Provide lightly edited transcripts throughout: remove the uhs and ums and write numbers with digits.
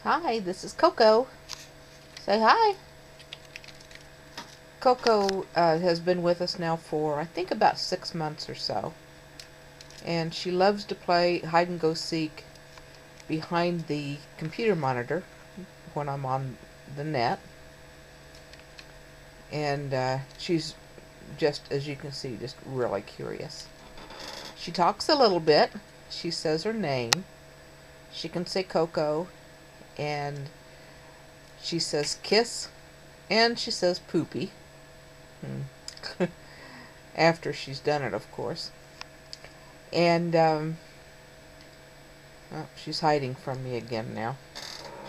Hi, this is Coco. Say hi. Coco has been with us now for, I think, about 6 months or so. And she loves to play hide and go seek behind the computer monitor when I'm on the net. And she's just, as you can see, just really curious. She talks a little bit. She says her name. She can say Coco. And she says kiss. And she says poopy. After she's done it, of course. And well, she's hiding from me again now.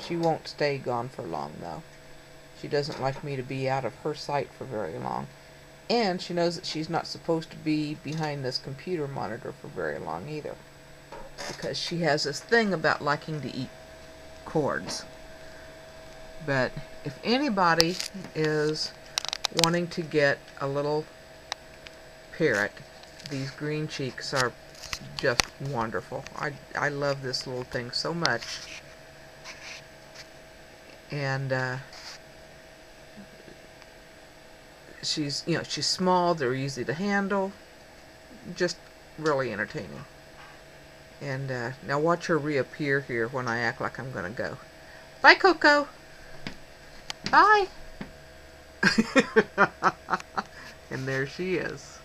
She won't stay gone for long, though. She doesn't like me to be out of her sight for very long. And she knows that she's not supposed to be behind this computer monitor for very long either, because she has this thing about liking to eat cords. But if anybody is wanting to get a little parrot, these green cheeks are just wonderful. I love this little thing so much. And she's small, they're easy to handle, just really entertaining. And now watch her reappear here when I act like I'm gonna go. Bye, Coco. Bye. And there she is.